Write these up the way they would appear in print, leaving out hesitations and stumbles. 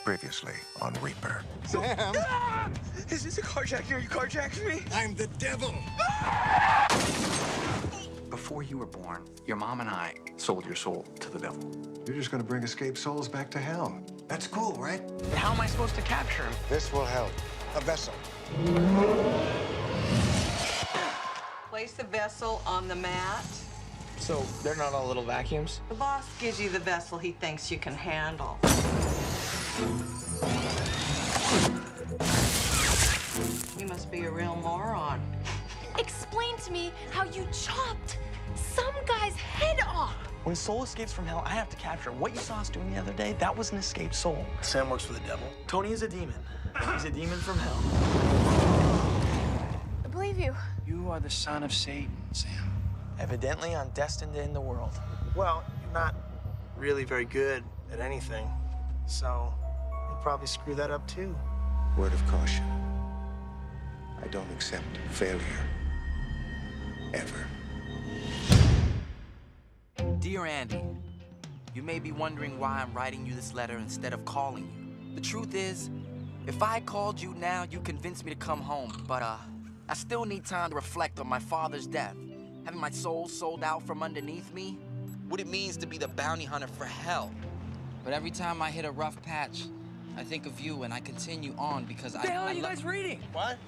Previously on Reaper. Sam! Ah! Is this a carjacking? Are you carjacking me? I'm the devil! Before you were born, your mom and I sold your soul to the devil. You're just gonna bring escaped souls back to hell. That's cool, right? How am I supposed to capture him? This will help. A vessel. Place the vessel on the mat. So they're not all little vacuums? The boss gives you the vessel he thinks you can handle. You must be a real moron. Explain to me how you chopped some guy's head off. When soul escapes from hell, I have to capture him. What you saw us doing the other day, that was an escaped soul. Sam works for the devil. Tony is a demon. He's a demon from hell. I believe you. You are the son of Satan, Sam. Evidently, I'm destined to end the world. Well, you're not really very good at anything, so you'll probably screw that up too. Word of caution. I don't accept failure. Ever. Dear Andy, you may be wondering why I'm writing you this letter instead of calling you. The truth is, if I called you now, you'd convince me to come home, but I still need time to reflect on my father's death. Having my soul sold out from underneath me, what it means to be the bounty hunter for hell. But every time I hit a rough patch, I think of you and I continue on because What the hell are you guys reading? What?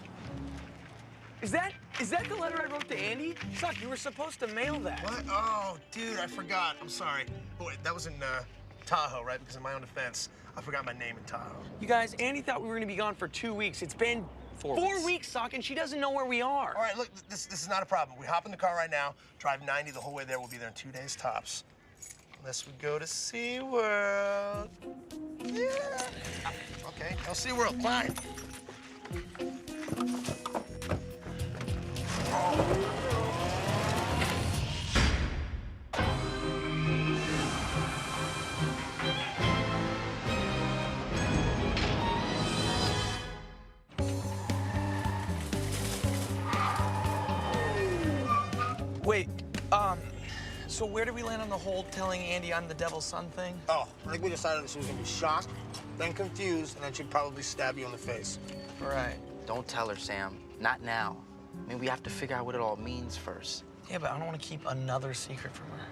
Is that the letter I wrote to Andy? Suck, you were supposed to mail that. What? Oh, dude, I forgot. I'm sorry. Oh, wait, that was in Tahoe, right? Because in my own defense, I forgot my name in Tahoe. You guys, Andy thought we were gonna be gone for 2 weeks. It's been 4 weeks, Sock, and she doesn't know where we are. All right, look, this is not a problem. We hop in the car right now, drive 90 the whole way there. We'll be there in 2 days tops. Unless we go to SeaWorld. Yeah. Okay, no SeaWorld, fine. Wait, so where did we land on the whole telling Andy I'm the devil's son thing? Oh, I think we decided that she was gonna be shocked, then confused, and then she'd probably stab you in the face. All right. Don't tell her, Sam. Not now. I mean, we have to figure out what it all means first. Yeah, but I don't want to keep another secret from her.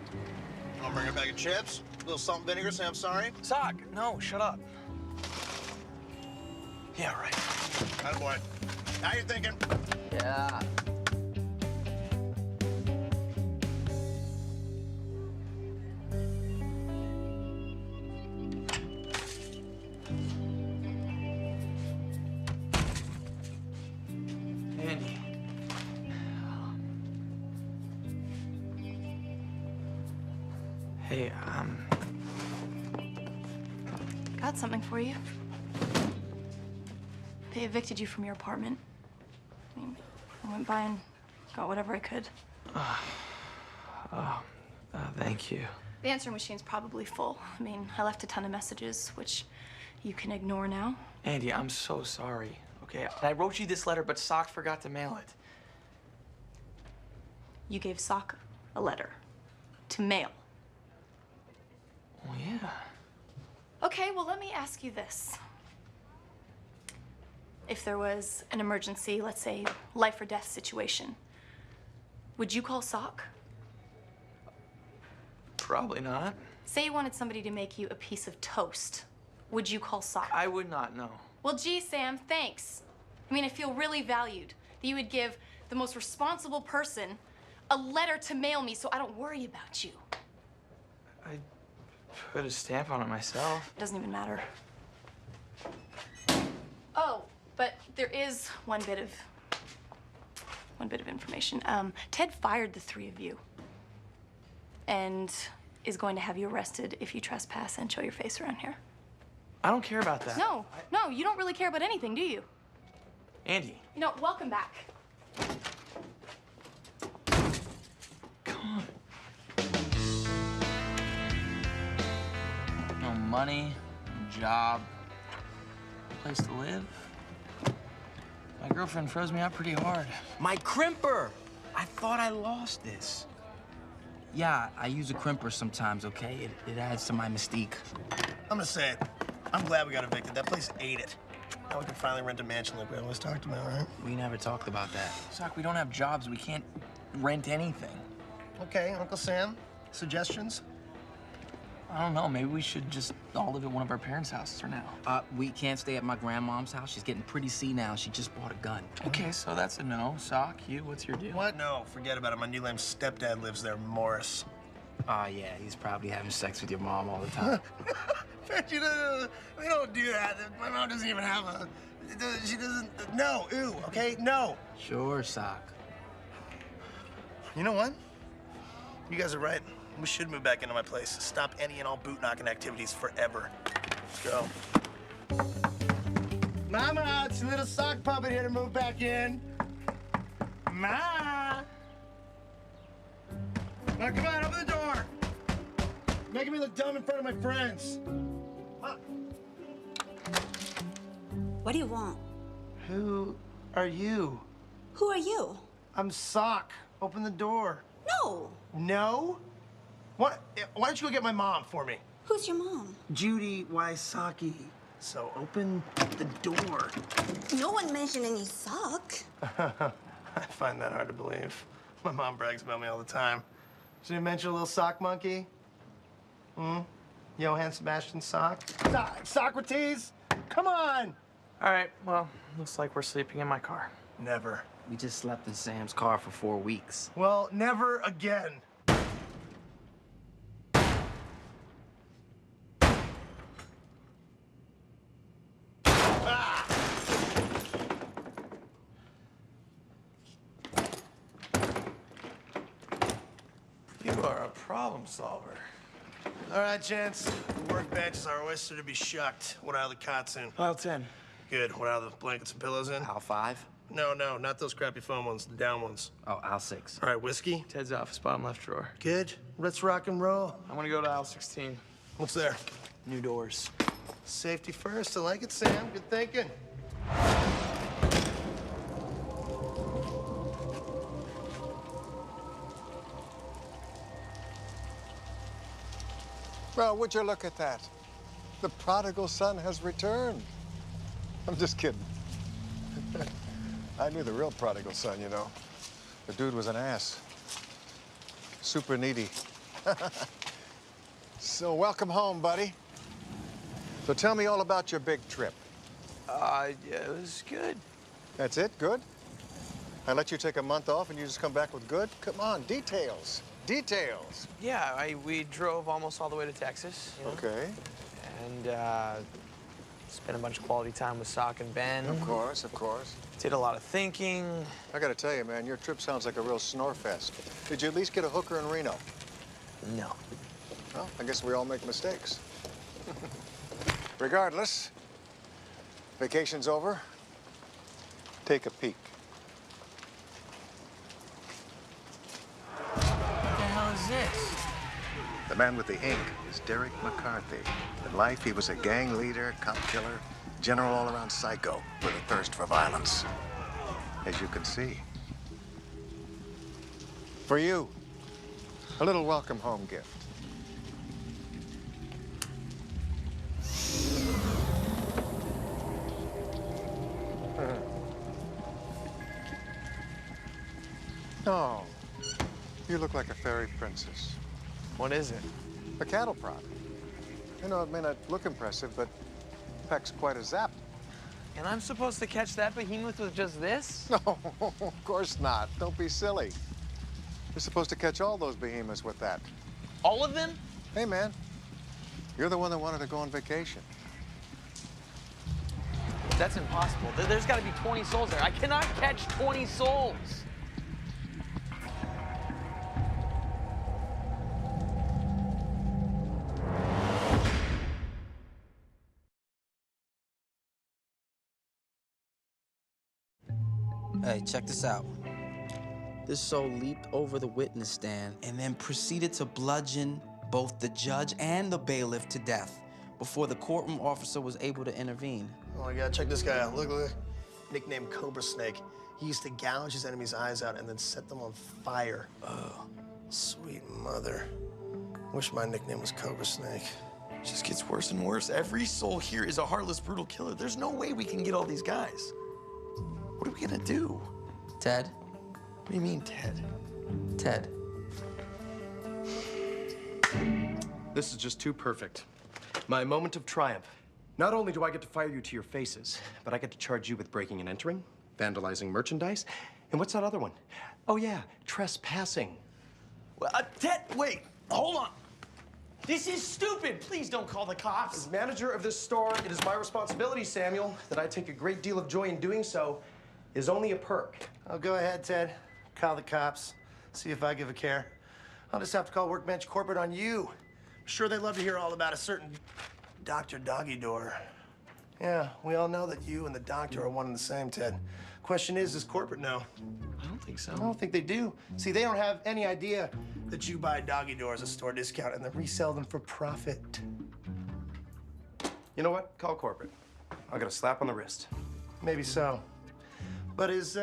I'll bring a bag of chips, a little salt and vinegar, say I'm sorry. Sock, no, shut up. Yeah, right. Attaboy. Now you're thinking. Yeah. Andy. Hey, Got something for you. They evicted you from your apartment. I mean, I went by and got whatever I could. Thank you. The answering machine's probably full. I mean, I left a ton of messages, which you can ignore now. Andy, I'm so sorry, okay? I wrote you this letter, but Sock forgot to mail it. You gave Sock a letter to mail. Oh, yeah. Okay, well, let me ask you this. If there was an emergency, let's say life or death situation, would you call Sock? Probably not. Say you wanted somebody to make you a piece of toast. Would you call Sock? I would not know. Well, gee, Sam, thanks. I mean, I feel really valued that you would give the most responsible person a letter to mail me so I don't worry about you. I put a stamp on it myself. It doesn't even matter. Oh, but there is one bit of information. Ted fired the three of you and is going to have you arrested if you trespass and show your face around here. I don't care about that. No, no, you don't really care about anything, do you? Andy. You know, welcome back. Come on. No money, no job, no place to live. My girlfriend froze me out pretty hard. My crimper! I thought I lost this. Yeah, I use a crimper sometimes, okay? It adds to my mystique. I'm gonna say it. I'm glad we got evicted. That place ate it. Now we can finally rent a mansion like we always talked about, right? We never talked about that. Sock, we don't have jobs. We can't rent anything. Okay, Uncle Sam, suggestions? I don't know. Maybe we should just all live at one of our parents' houses for now. We can't stay at my grandmom's house. She's getting pretty senile. She just bought a gun. Okay, so that's a no. Sock, you, what's your deal? What? No, forget about it. My new lame stepdad lives there, Morris. Oh, yeah, he's probably having sex with your mom all the time. You know, we don't do that. My mom doesn't even have a... She doesn't... No, ew, okay? No. Sure, Sock. You know what? You guys are right. We should move back into my place. Stop any and all boot-knocking activities forever. Let's go. Mama, it's a little sock puppet here to move back in. Ma! Now, come on, open the door. Making me look dumb in front of my friends. What do you want? Who are you? Who are you? I'm Sock. Open the door. No. No? What? Why don't you go get my mom for me? Who's your mom? Judy Wysocki. So open the door. No one mentioned any sock. I find that hard to believe. My mom brags about me all the time. Did you mention a little sock monkey? Johann Sebastian Sock? Socrates? Come on! All right, well, looks like we're sleeping in my car. Never. We just slept in Sam's car for 4 weeks. Well, never again. You are a problem solver. All right, gents. The workbench is our oyster to be shucked. What are the cots in? Pile 10. Good. What are the blankets and pillows in? Aisle 5? No, not those crappy foam ones, the down ones. Oh, aisle 6. All right, whiskey? Ted's office, bottom left drawer. Good. Let's rock and roll. I'm gonna go to aisle 16. What's there? New doors. Safety first. I like it, Sam. Good thinking. Well, would you look at that? The prodigal son has returned. I'm just kidding. I knew the real prodigal son, you know. The dude was an ass. Super needy. So welcome home, buddy. So tell me all about your big trip. Yeah, it was good. That's it? Good? I let you take a month off and you just come back with good? Come on, details. Details. Yeah, we drove almost all the way to Texas. You know? Okay. And spent a bunch of quality time with Sock and Ben. Of course, of course. Did a lot of thinking. I gotta tell you, man, your trip sounds like a real snore fest. Did you at least get a hooker in Reno? No. Well, I guess we all make mistakes. Regardless, vacation's over. Take a peek. What the hell is this? The man with the ink is Derek McCarthy. In life, he was a gang leader, cop killer, general all-around psycho with a thirst for violence. As you can see. For you, a little welcome home gift. Oh, you look like a fairy princess. What is it? A cattle prod. You know, it may not look impressive, but packs quite a zap. And I'm supposed to catch that behemoth with just this? No, of course not. Don't be silly. You're supposed to catch all those behemoths with that. All of them? Hey, man, you're the one that wanted to go on vacation. That's impossible. There's got to be 20 souls there. I cannot catch 20 souls. Hey, check this out. This soul leaped over the witness stand and then proceeded to bludgeon both the judge and the bailiff to death before the courtroom officer was able to intervene. Oh my God, check this guy out. Look. Nicknamed Cobra Snake. He used to gouge his enemies' eyes out and then set them on fire. Oh, sweet mother. Wish my nickname was Cobra Snake. It just gets worse and worse. Every soul here is a heartless, brutal killer. There's no way we can get all these guys. What are we gonna do? Ted? What do you mean, Ted? Ted. This is just too perfect. My moment of triumph. Not only do I get to fire you to your faces, but I get to charge you with breaking and entering, vandalizing merchandise, and what's that other one? Oh yeah, trespassing. Well, Ted, wait, hold on. This is stupid. Please don't call the cops. As manager of this store, it is my responsibility, Samuel, that I take a great deal of joy in doing so. It is only a perk. Oh, go ahead, Ted. Call the cops. See if I give a care. I'll just have to call Workbench Corporate on you. I'm sure they'd love to hear all about a certain Dr. Doggy Door. Yeah, we all know that you and the doctor are one and the same, Ted. Question is, does corporate know? I don't think so. I don't think they do. See, they don't have any idea that you buy Doggy Doors at store discount and then resell them for profit. You know what? Call corporate. I'll get a slap on the wrist. Maybe so. But is,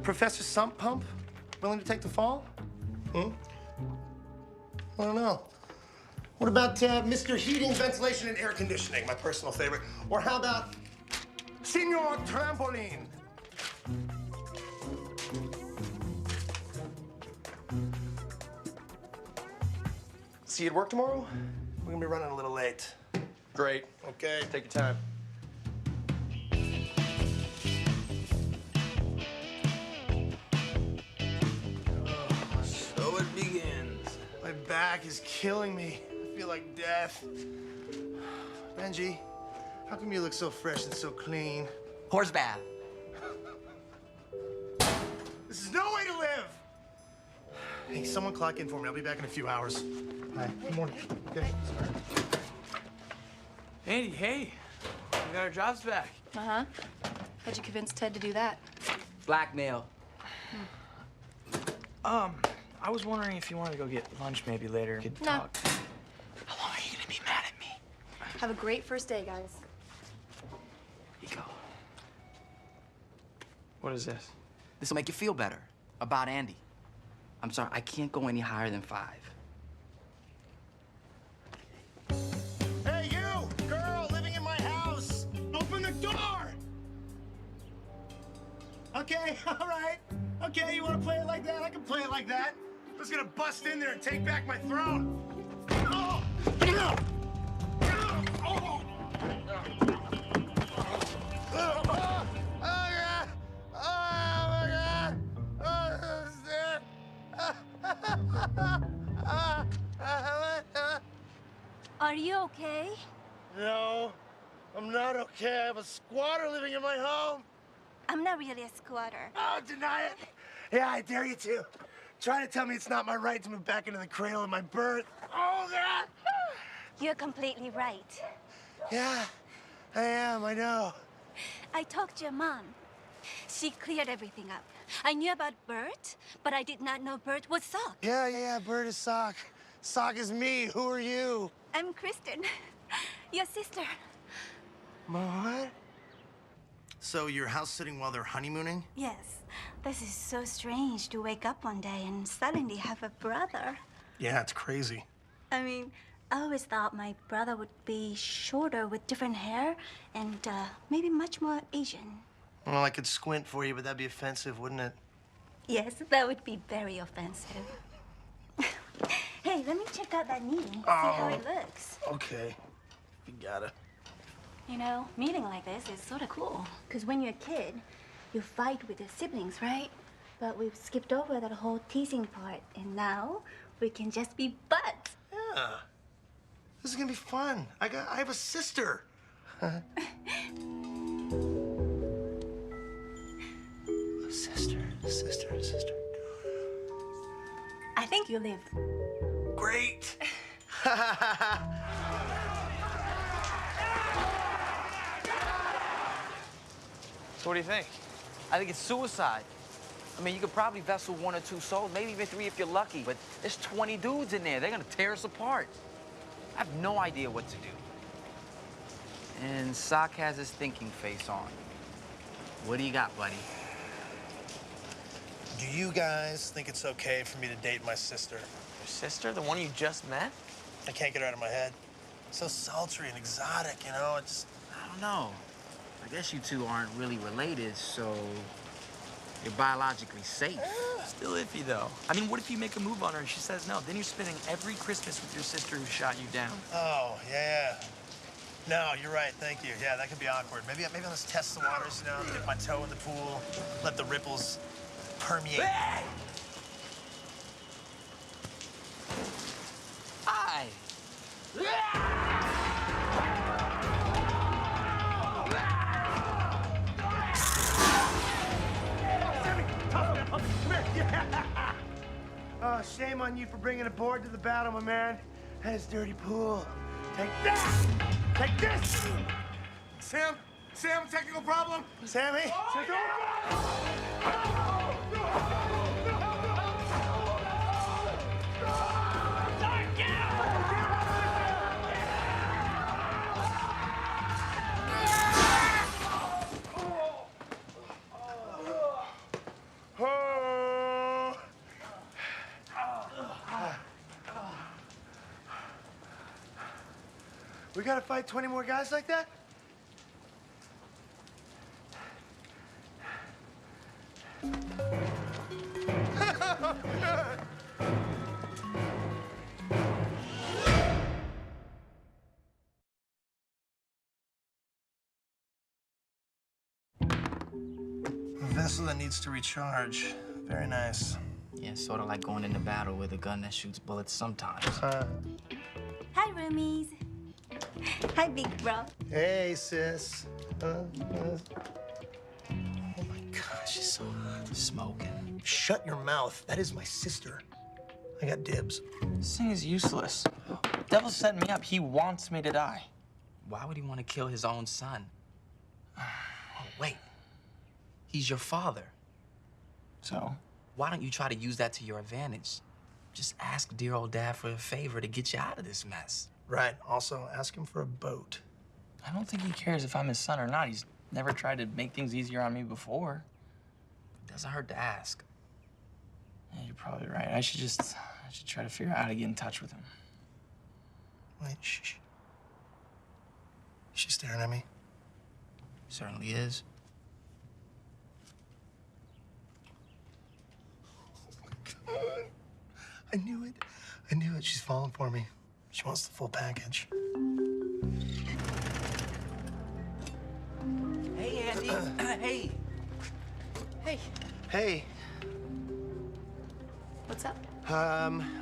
Professor Sump Pump willing to take the fall? I don't know. What about Mr. Heating, Ventilation, and Air Conditioning, my personal favorite? Or how about Senor Trampoline? See you at work tomorrow? We're gonna be running a little late. Great. Okay. Take your time. So it begins. My back is killing me. I feel like death. Benji, how come you look so fresh and so clean? Horse bath. This is no way to live! Hey, someone clock in for me. I'll be back in a few hours. Hi. Good morning. Okay. Andy, hey. We got our jobs back. Uh-huh. How'd you convince Ted to do that? Blackmail. I was wondering if you wanted to go get lunch maybe later. We could No. talk. How long are you gonna be mad at me? Have a great first day, guys. Here you go. What is this? This'll make you feel better about Andy. I'm sorry, I can't go any higher than 5. Hey, you! Girl living in my house! Open the door! Okay, all right. Okay, you want to play it like that? I can play it like that. I'm just gonna bust in there and take back my throne. Oh! Oh! Oh! Are you okay? No, I'm not okay. I have a squatter living in my home. I'm not really a squatter. Oh, deny it. Yeah, I dare you to. Try to tell me it's not my right to move back into the cradle of my birth. Oh, God. You're completely right. Yeah, I am, I know. I talked to your mom. She cleared everything up. I knew about Bert, but I did not know Bert was Sock. Yeah, Bert is Sock. Sock is me. Who are you? I'm Kristen, your sister. What? So you're house sitting while they're honeymooning? Yes. This is so strange to wake up one day and suddenly have a brother. Yeah, it's crazy. I mean, I always thought my brother would be shorter with different hair and maybe much more Asian. Well, I could squint for you, but that'd be offensive, wouldn't it? Yes, that would be very offensive. Hey, let me check out that knee, see how it looks. Okay. You gotta. You know, meeting like this is sort of cool. Because when you're a kid, you fight with your siblings, right? But we've skipped over that whole teasing part, and now we can just be buds. Yeah. This is gonna be fun. I have a sister. A sister. I think you live. Great. So what do you think? I think it's suicide. I mean, you could probably vessel 1 or 2 souls, maybe even 3 if you're lucky, but there's 20 dudes in there. They're gonna tear us apart. I have no idea what to do. And Sock has his thinking face on. What do you got, buddy? Do you guys think it's okay for me to date my sister? Your sister? The one you just met? I can't get it out of my head. It's so sultry and exotic, you know? It's... I don't know. I guess you two aren't really related, so you're biologically safe. Still iffy, though. I mean, what if you make a move on her and she says no? Then you're spending every Christmas with your sister who shot you down. Oh, yeah. No, you're right. Thank you. Yeah, that could be awkward. Maybe I'll just test the waters, you know, dip my toe in the pool, let the ripples permeate. Hey! Hi. Oh, shame on you for bringing a board to the battle, my man. And his dirty pool. Take that! Take this! Sam, technical problem? Sammy? We gotta fight 20 more guys like that? A vessel that needs to recharge. Very nice. Yeah, sort of like going into battle with a gun that shoots bullets sometimes. Hi, roomies. Hi, big bro. Hey, sis. Oh my gosh, she's so hot. Smoking. Shut your mouth. That is my sister. I got dibs. This thing is useless. Devil set me up. He wants me to die. Why would he want to kill his own son? Oh, wait. He's your father. So? Why don't you try to use that to your advantage? Just ask dear old dad for a favor to get you out of this mess. Right. Also, ask him for a boat. I don't think he cares if I'm his son or not. He's never tried to make things easier on me before. It doesn't hurt to ask. Yeah, you're probably right. I should try to figure out how to get in touch with him. Wait, shh. She's staring at me. Certainly is. I knew it. She's falling for me. She wants the full package. Hey, Andy. Hey. Hey. Hey. What's up?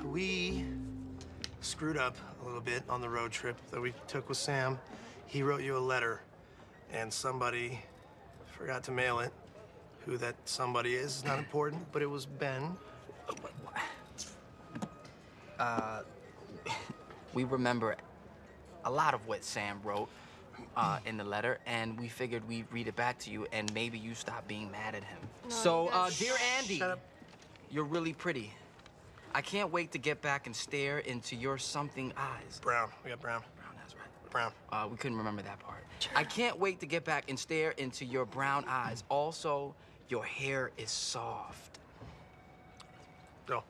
We screwed up a little bit on the road trip that we took with Sam. He wrote you a letter, and somebody forgot to mail it. Who that somebody is not important, but it was Ben. We remember a lot of what Sam wrote in the letter, and we figured we'd read it back to you, and maybe you stop being mad at him. So, dear Andy, you're really pretty. I can't wait to get back and stare into your something eyes. Brown. We got brown. Brown, that's right. Brown. We couldn't remember that part. I can't wait to get back and stare into your brown eyes. Also, your hair is soft. Go.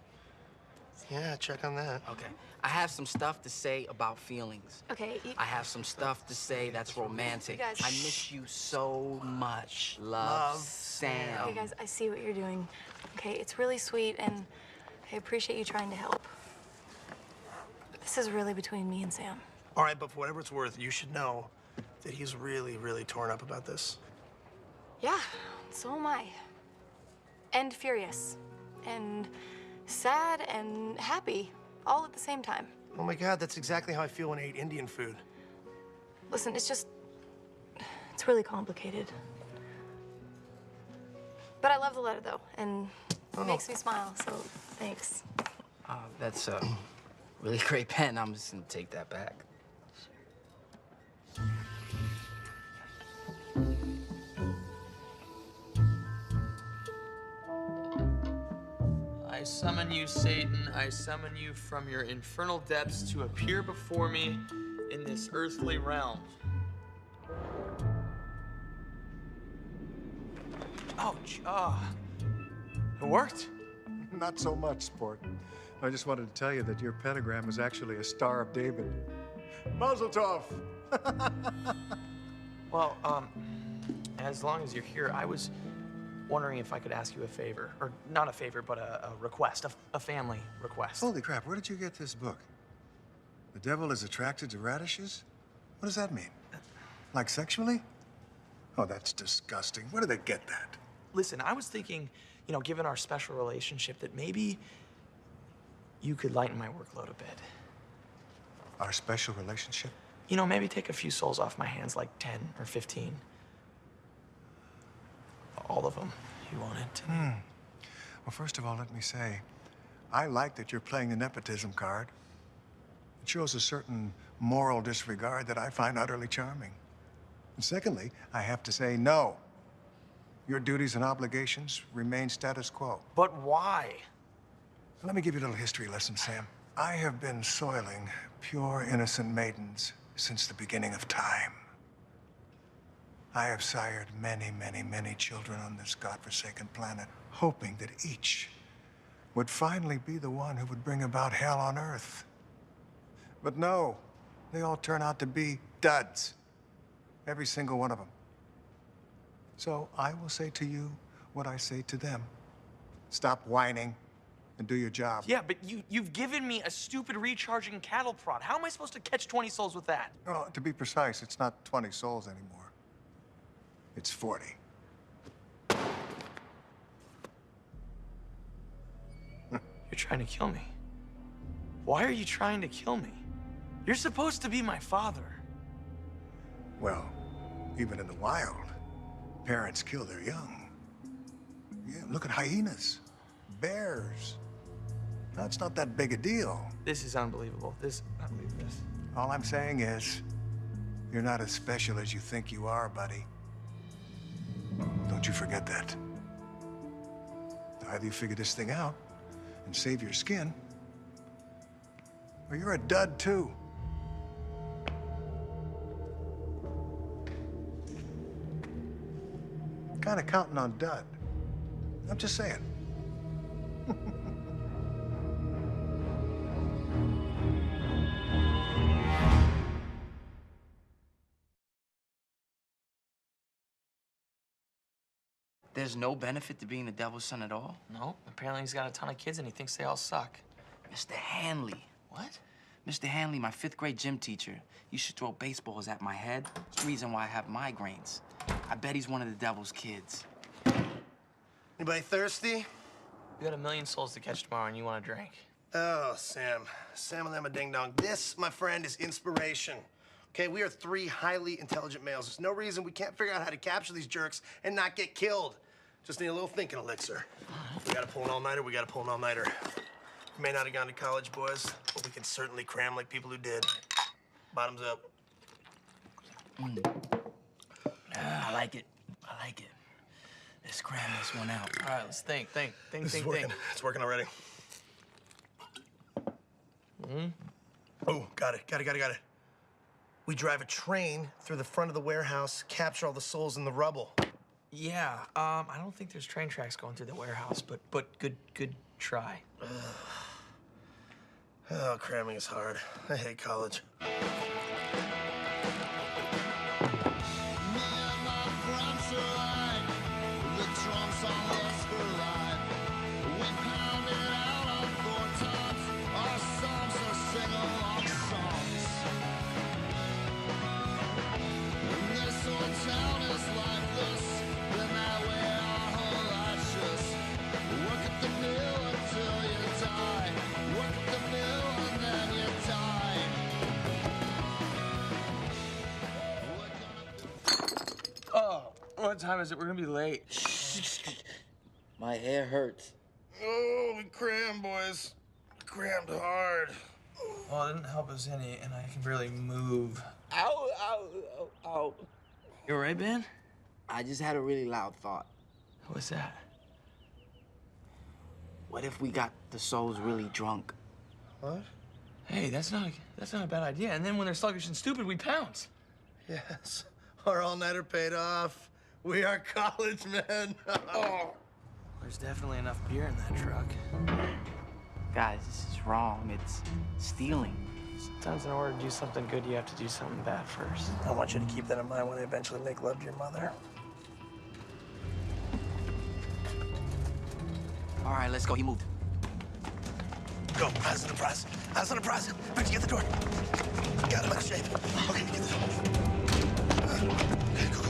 Yeah, check on that. Okay. I have some stuff to say about feelings. Okay. I have some stuff to say that's romantic. You guys- I miss you so much. Love, Sam. Okay, guys, I see what you're doing. Okay, it's really sweet, and I appreciate you trying to help. This is really between me and Sam. All right, but for whatever it's worth, you should know that he's really, really torn up about this. Yeah, so am I. And furious. And sad and happy, all at the same time. Oh my God, that's exactly how I feel when I eat Indian food. Listen, it's really complicated. But I love the letter, though, and it makes me smile, so thanks. That's a really great pen. I'm just gonna take that back. I summon you, Satan. I summon you from your infernal depths to appear before me in this earthly realm. Ouch. It worked. Not so much, sport. I just wanted to tell you that your pentagram is actually a Star of David. Mazel tov! Well, as long as you're here, I was wondering if I could ask you a favor. Or not a favor, but a request, a family request. Holy crap, where did you get this book? The devil is attracted to radishes? What does that mean? Like sexually? Oh, that's disgusting. Where did they get that? Listen, I was thinking, you know, given our special relationship, that maybe you could lighten my workload a bit. Our special relationship? You know, maybe take a few souls off my hands, like 10 or 15. All of them, if you wanted to. Well, first of all, let me say, I like that you're playing the nepotism card. It shows a certain moral disregard that I find utterly charming. And secondly, I have to say no. Your duties and obligations remain status quo. But why? Let me give you a little history lesson, Sam. I have been soiling pure, innocent maidens since the beginning of time. I have sired many, many, many children on this godforsaken planet, hoping that each would finally be the one who would bring about hell on earth. But no, they all turn out to be duds. Every single one of them. So I will say to you what I say to them. Stop whining and do your job. Yeah, but you've given me a stupid recharging cattle prod. How am I supposed to catch 20 souls with that? Well, to be precise, it's not 20 souls anymore. It's 40. You're trying to kill me. Why are you trying to kill me? You're supposed to be my father. Well, even in the wild, parents kill their young. Yeah, look at hyenas, bears. That's not that big a deal. This is unbelievable. I believe this. All I'm saying is, you're not as special as you think you are, buddy. Don't you forget that. Either you figure this thing out and save your skin, or you're a dud too. Kind of counting on dud. I'm just saying. There's no benefit to being the devil's son at all? No, apparently he's got a ton of kids and he thinks they all suck. Mr. Hanley. What? Mr. Hanley, my 5th grade gym teacher, used to throw baseballs at my head. It's the reason why I have migraines. I bet he's one of the devil's kids. Anybody thirsty? We got 1 million souls to catch tomorrow and you want a drink? Oh, Sam. Sam and them a ding-dong. This, my friend, is inspiration. Okay, we are 3 highly intelligent males. There's no reason we can't figure out how to capture these jerks and not get killed. Just need a little thinking elixir. We gotta pull an all-nighter, we gotta pull an all-nighter. We may not have gone to college, boys, but we can certainly cram like people who did. Bottoms up. I like it. I like it. Let's cram this one out. All right, let's think. This is working. It's working already. Oh, got it. We drive a train through the front of the warehouse, capture all the souls in the rubble. Yeah, I don't think there's train tracks going through the warehouse, but good try. Oh, cramming is hard. I hate college. What time is it? We're gonna be late. My hair hurts. Oh, we crammed, boys. Crammed hard. Well, it didn't help us any, and I can barely move. Ow, ow, ow, ow. You all right, Ben? I just had a really loud thought. What's that? What if we got the souls really drunk? What? Hey, that's not a bad idea. And then when they're sluggish and stupid, we pounce. Yes. Our all-nighter paid off. We are college men. There's definitely enough beer in that truck. Guys, this is wrong. It's stealing. Sometimes in order to do something good, you have to do something bad first. I want you to keep that in mind when I eventually make love to your mother. All right, let's go. He moved. Go, eyes on the prize. Eyes on the prize. Benji, get the door. Got him out of shape. Okay, get the door. Okay, go.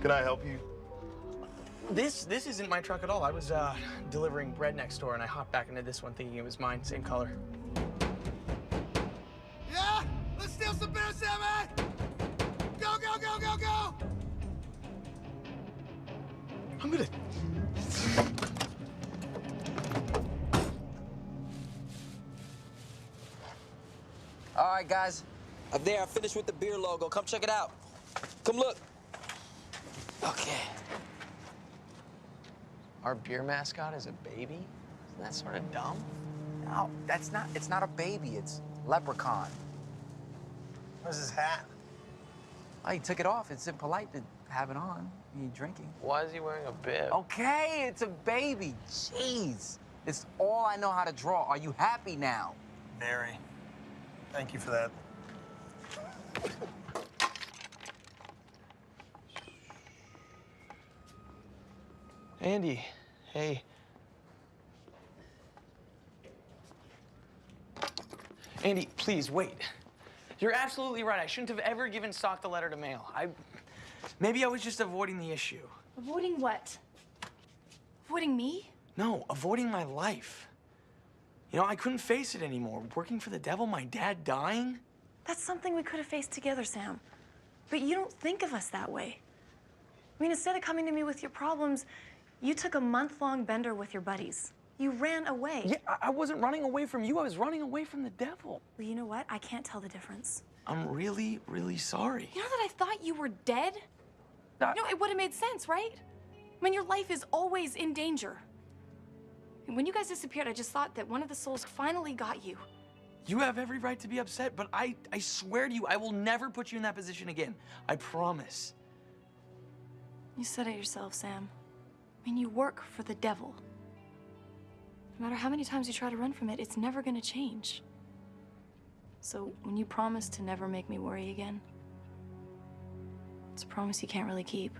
Can I help you? This isn't my truck at all. I was delivering bread next door, and I hopped back into this one thinking it was mine, same color. Yeah? Let's steal some beer, Sammy! Go, go, go, go, go! I'm gonna... All right, guys. Up there, I finished with the beer logo. Come check it out. Come look. Okay. Our beer mascot is a baby? Isn't that sort of dumb? No, it's not a baby. It's Leprechaun. Where's his hat? Oh, he took it off. It's impolite to have it on when you're drinking. Why is he wearing a bib? Okay, it's a baby. Jeez. It's all I know how to draw. Are you happy now? Very. Thank you for that. Andy, hey. Andy, please, wait. You're absolutely right. I shouldn't have ever given Stock the letter to mail. Maybe I was just avoiding the issue. Avoiding what? Avoiding me? No, avoiding my life. You know, I couldn't face it anymore. Working for the devil, my dad dying. That's something we could have faced together, Sam. But you don't think of us that way. I mean, instead of coming to me with your problems, you took a month-long bender with your buddies. You ran away. Yeah, I wasn't running away from you. I was running away from the devil. Well, you know what? I can't tell the difference. I'm really, really sorry. You know that I thought you were dead? You know, it would have made sense, right? I mean, your life is always in danger. And when you guys disappeared, I just thought that one of the souls finally got you. You have every right to be upset, but I swear to you, I will never put you in that position again. I promise. You said it yourself, Sam. I mean, you work for the devil. No matter how many times you try to run from it, it's never gonna change. So when you promise to never make me worry again, it's a promise you can't really keep.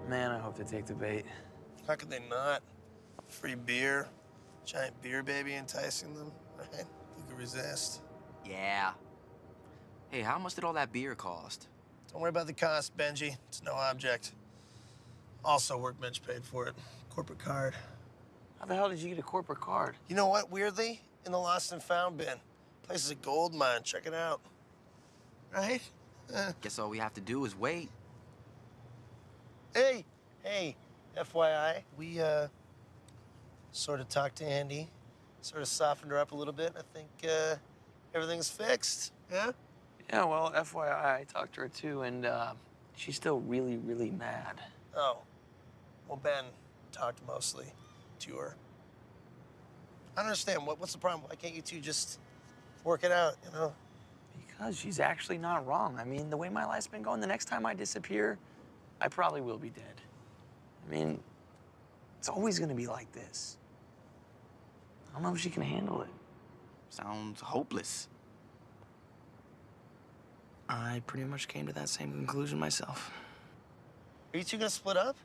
Man, I hope they take the bait. How could they not? Free beer, giant beer baby enticing them, right? Who could resist? Yeah. Hey, how much did all that beer cost? Don't worry about the cost, Benji. It's no object. Also, workbench paid for it. Corporate card. How the hell did you get a corporate card? You know what, weirdly? In the lost and found bin. Place is a gold mine. Check it out. Right? Guess all we have to do is wait. Hey, FYI, we, sort of talked to Andy, sort of softened her up a little bit. I think, everything's fixed, yeah? Yeah, well, FYI, I talked to her too, and she's still really, really mad. Oh. Well, Ben talked mostly to her. I don't understand. What's the problem? Why can't you two just work it out, you know? Because she's actually not wrong. I mean, the way my life's been going, the next time I disappear, I probably will be dead. I mean, it's always gonna be like this. I don't know if she can handle it. Sounds hopeless. I pretty much came to that same conclusion myself. Are you two gonna split up?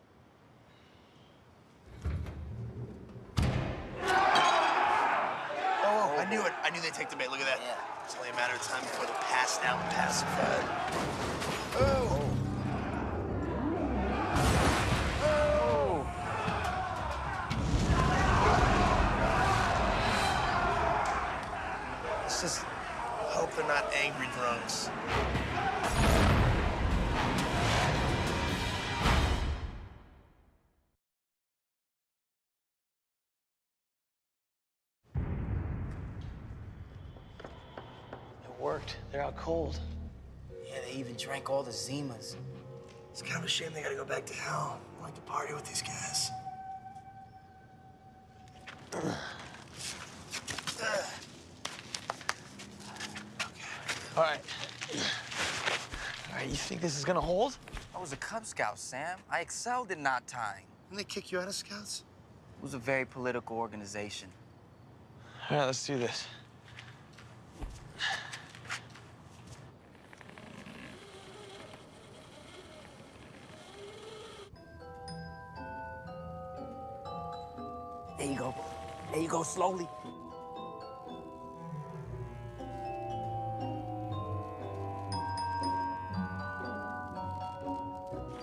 Oh, I knew it. I knew they'd take the bait. Look at that. Yeah. It's only a matter of time before they're passed out and pacified. Oh! Let's just hope they're not angry drunks. It worked. They're out cold. Yeah, they even drank all the Zimas. It's kind of a shame they gotta go back to hell. like to party with these guys. All right. All right, you think this is gonna hold? I was a Cub Scout, Sam. I excelled in knot tying. Didn't they kick you out of Scouts? It was a very political organization. All right, let's do this. There you go. There you go, slowly.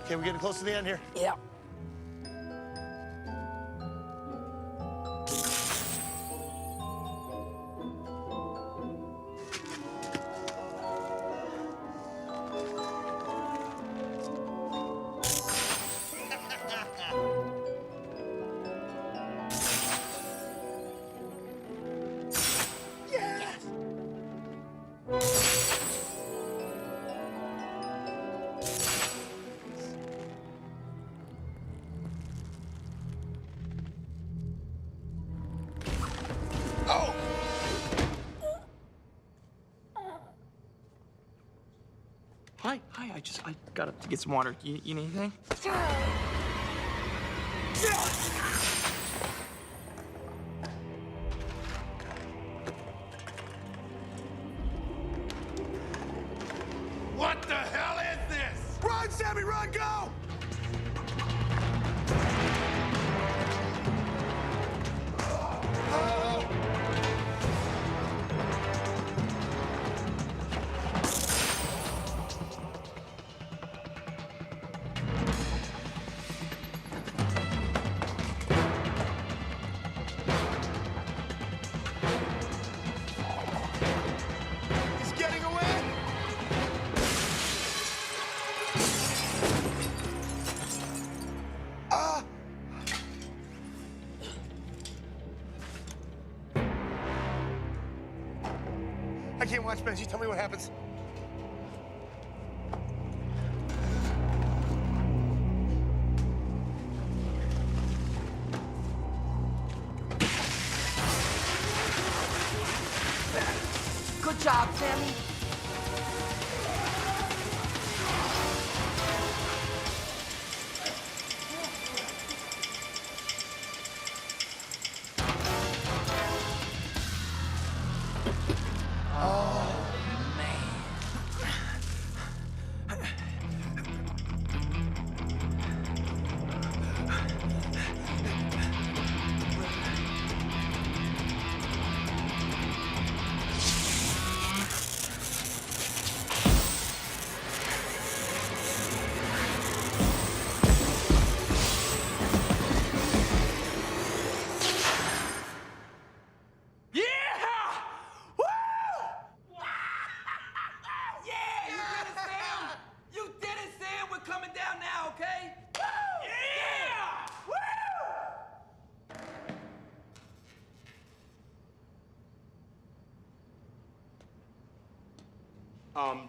Okay, we're getting close to the end here. Yeah. Hi, I got up to get some water. You need anything? What the hell is this? Run, Sammy, run, go! He's getting away! I can't watch Benji. Tell me what happens. Good job, Sammy.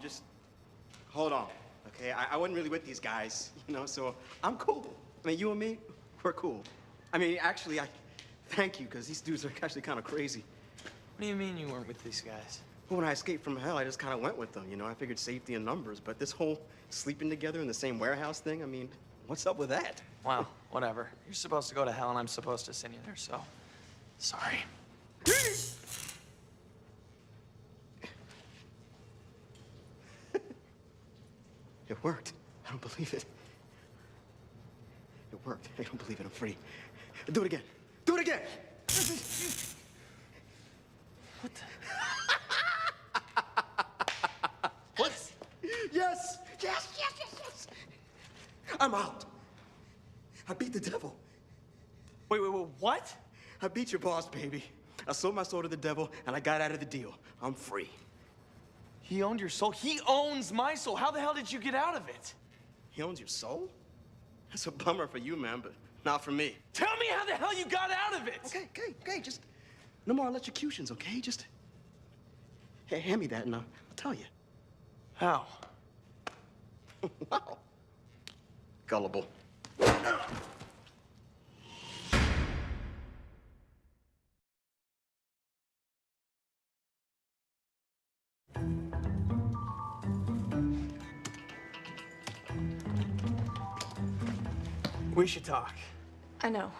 Just hold on, okay? I wasn't really with these guys, you know, so I'm cool. I mean, you and me, we're cool. I mean, actually, I thank you, because these dudes are actually kind of crazy. What do you mean you weren't with these guys? Well, when I escaped from hell, I just kind of went with them, you know? I figured safety in numbers, but this whole sleeping together in the same warehouse thing, I mean, what's up with that? Well, whatever. You're supposed to go to hell, and I'm supposed to send you there, so sorry. It worked. I don't believe it. It worked. I don't believe it. I'm free. Do it again. Do it again! What the? What? Yes! Yes, yes, yes, yes! I'm out. I beat the devil. Wait, what? I beat your boss, baby. I sold my soul to the devil, and I got out of the deal. I'm free. He owned your soul? He owns my soul. How the hell did you get out of it? He owns your soul? That's a bummer for you, man, but not for me. Tell me how the hell you got out of it! Okay, just no more electrocutions, okay? Just hey, hand me that and I'll tell you. How? Wow. Gullible. We should talk. I know.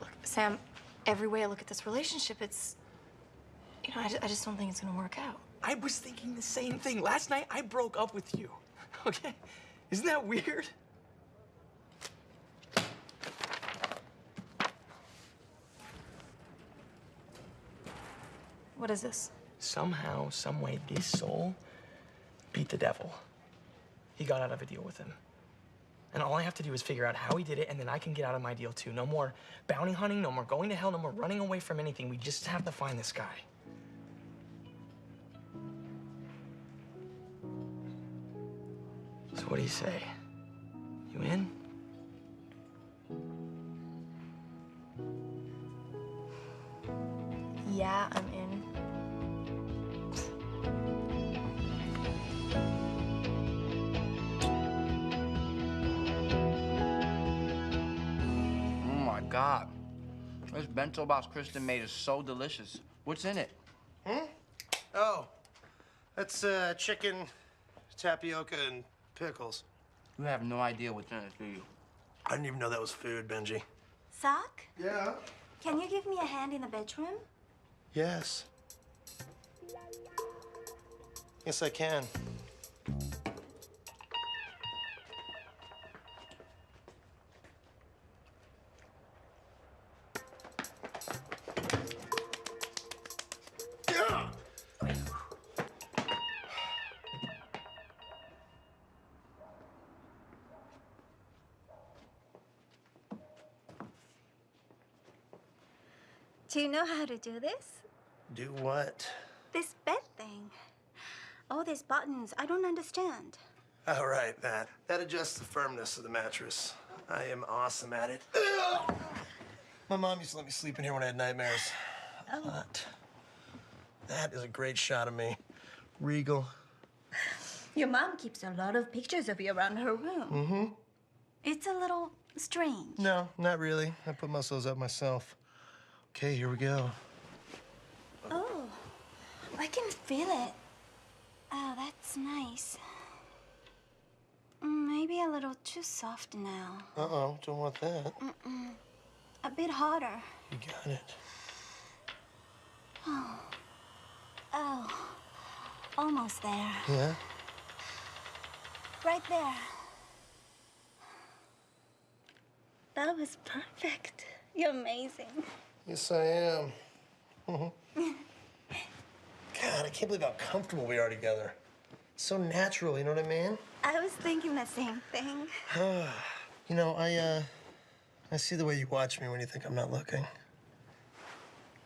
Look, Sam, every way I look at this relationship, it's... You know, I just don't think it's gonna work out. I was thinking the same thing. Last night, I broke up with you. Okay? Isn't that weird? What is this? Somehow, someway, this soul beat the devil. He got out of a deal with him. And all I have to do is figure out how he did it, and then I can get out of my deal too. No more bounty hunting, no more going to hell, no more running away from anything. We just have to find this guy. So what do you say? You in? Yeah, I'm in. Oh my God. This bento box Kristen made is so delicious. What's in it? Oh, that's chicken, tapioca, and pickles. You have no idea what's in it, do you? I didn't even know that was food, Benji. Sock, Yeah? can you give me a hand in the bedroom? Yes. Yes, I can. Do you know how to do this? Do what? This bed thing. All these buttons, I don't understand. All right, that. That adjusts the firmness of the mattress. I am awesome at it. My mom used to let me sleep in here when I had nightmares. But that is a great shot of me. Regal. Your mom keeps a lot of pictures of you around her room. Mm-hmm. It's a little strange. No, not really. I put most of those up myself. Okay, here we go. Oh, I can feel it. Oh, that's nice. Maybe a little too soft now. Uh-oh, don't want that. A bit harder. You got it. Oh, almost there. Yeah? Right there. That was perfect. You're amazing. Yes, I am. God, I can't believe how comfortable we are together. It's so natural, you know what I mean? I was thinking the same thing. You know, I see the way you watch me when you think I'm not looking.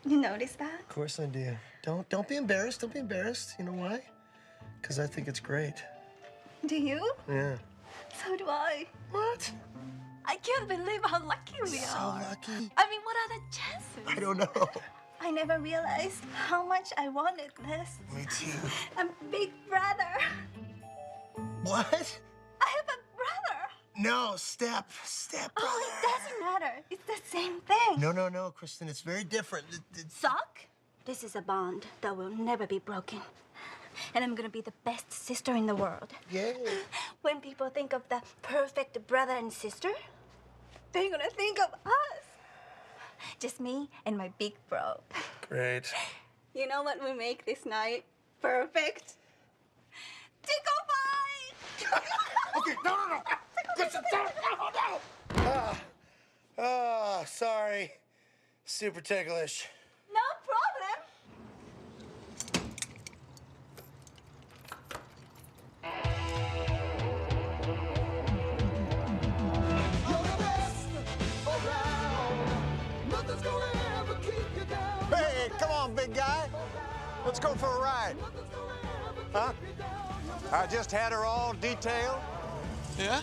You notice that? Of course I do. Don't be embarrassed. Don't be embarrassed. You know why? Because I think it's great. Do you? Yeah. So do I. What? I can't believe how lucky we So are. lucky. I mean, what are the chances? I don't know. I never realized how much I wanted this. Me too. A big brother. What? I have a brother. No, step brother. Oh, it doesn't matter. It's the same thing. No, Kristen, it's very different. Sock? This is a bond that will never be broken. And I'm gonna be the best sister in the world. Yeah. When people think of the perfect brother and sister, they're gonna think of us. Just me and my big bro. Great. You know what we make this night? Perfect. Tickle fight! Okay, no. Kristen, no. Sorry. Super ticklish. No problem. Hey, come on, big guy. Let's go for a ride. Huh? I just had her all detailed. Yeah?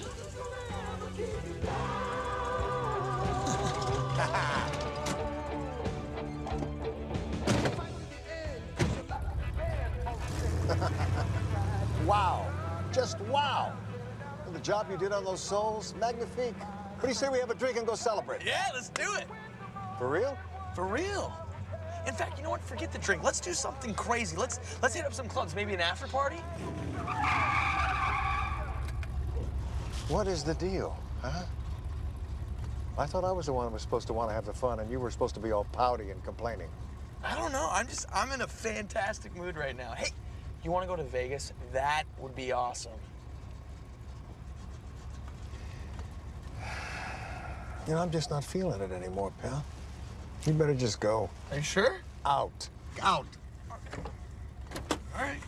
Wow. Just wow. The job you did on those souls, magnifique. What do you say we have a drink and go celebrate? Yeah, let's do it. For real? For real. In fact, you know what? Forget the drink. Let's do something crazy. Let's hit up some clubs, maybe an after party. What is the deal, huh? I thought I was the one who was supposed to want to have the fun, and you were supposed to be all pouty and complaining. I don't know. I'm in a fantastic mood right now. Hey, you want to go to Vegas? That would be awesome. You know, I'm just not feeling it anymore, pal. You better just go. Are you sure? Out. Out. All right.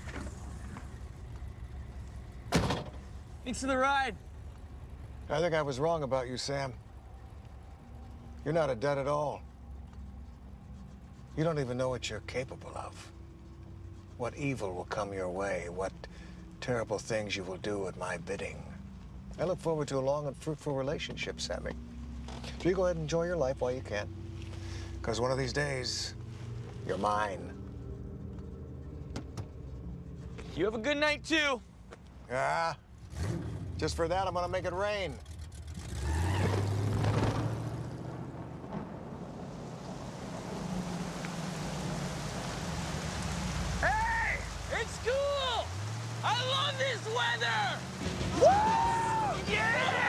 Thanks for the ride. I think I was wrong about you, Sam. You're not a dud at all. You don't even know what you're capable of. What evil will come your way, what terrible things you will do at my bidding. I look forward to a long and fruitful relationship, Sammy. So you go ahead and enjoy your life while you can. Because one of these days, you're mine. You have a good night, too. Ah, just for that, I'm gonna make it rain. Hey, it's cool. I love this weather. Woo! Yeah!